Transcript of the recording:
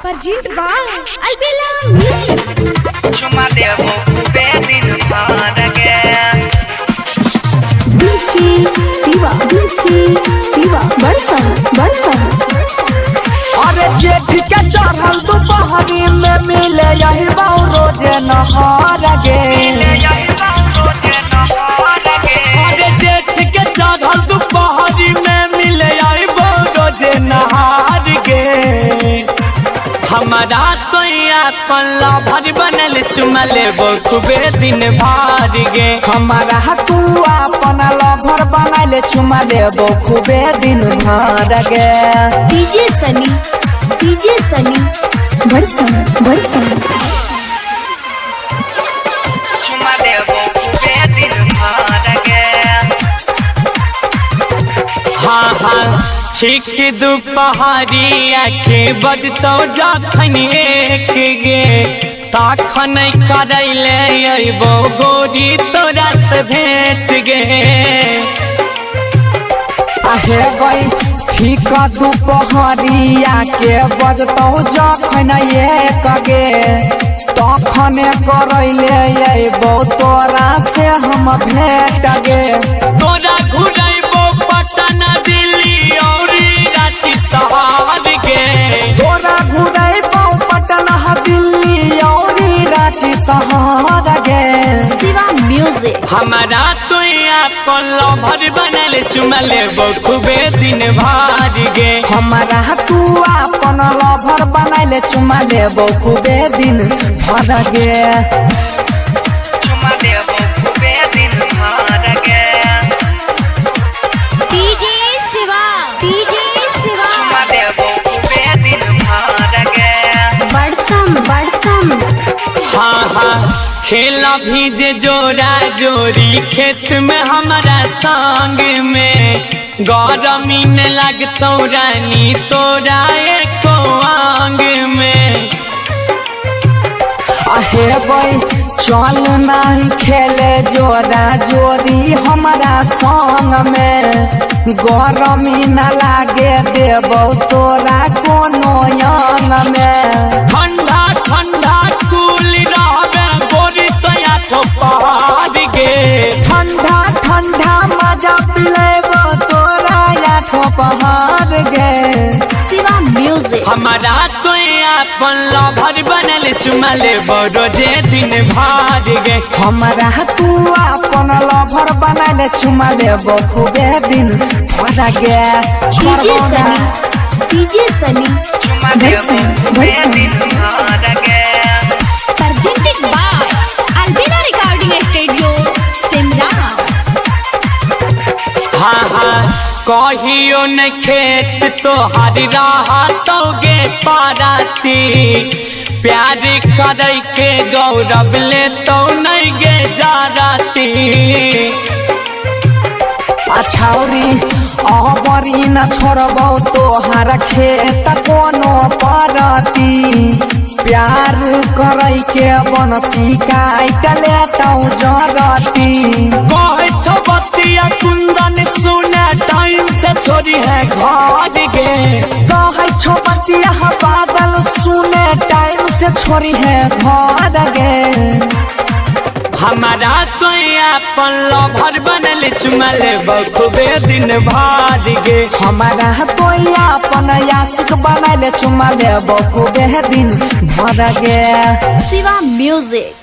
Present by Albella Music. Chuma devo pedin madage. Siva, बरसन। अरे जेठ के चढ़ल दोपहरी में मिले यही बाऊ रोजे नहार गे। अरे जेठ के चढ़ल दोपहरी में मिले यही बाऊ रोजे नहार गे। हमारा तो अपन लभर बनल चुमा लेबो खूबे दिन भर गे। हमारा तू अपन लभर बनल चुमा लेबो खूबे दिन भर गे। DJ Sunny, बरसन। Chuma devo pedin madage. हाँ ठीक दोपहरिया के बजतो जखन एक गे। तखन करैले अइबो गोरी तोरा से भेंट गे। आहे गई ठीक दोपहरिया के बजतो जखन एक गे। तखन करैले अइबो तोरा से हम भेंट गे। तोरा घुरैबो पटना दिल्ली और रांची शहर गे। तोरा घुरैबो पटना दिल्ली और रांची शहर गे। Siva Music. हमारा तो अपन लभर बनल चुमा लेबो खूबे दिन भर गे। हमारा तू अपन लभर बनल चुमा लेबो खूबे दिन भर गे। Chuma devo pedin madage. DJ Siva. Chuma devo pedin madage. बरसन। हाँ खेला भी जे जोरा जोरी खेत में हमारा संग में। गरमी न लगतो रानी तोरा एको आंग में। आहे भाई चल नहीं खेले जोरा जोरी हमारा संग में। गरमी न लागे देबो तोरा कोनो अंग में। ठंडा कूल रहबे गोरी तोया तो पहाड़ गे। ठंडा मजा पिलेबो तोरा या तो पहाड़ गे। Siva Music. हमारा तो अपन लभर बनल चुमा लेबो रोजे दिन भर गे। हमारा तू अपन लभर बनल चुमा लेबो खूबे दिन भर गे। DJ Sunny. Chuma devo pedin madage. Presented by Albella Recording Studio, Simla. हाँ कहियो न खेत तोहर रहतोगे पाराती। प्यार करे के गौरव ले तो नहीं गे जाराती। अछौरी अबरी न छोड़बो तोहर खेत कोनो परती। प्यार करे के बनसी काट लेतौ जरती। कहे छो बतिया कुंदन सुने टाइम से छोड़ी है घर गे। कहे छो बतिया बादल सुने टाइम से छोड़ी है घर गे। हमारा तो अपन लभर बनल चुमा लेबो खूबे दिन भर गे। हमारा तो अपन आशिक बनल चुमा लेबो खूबे दिन भर गे। Siva Music.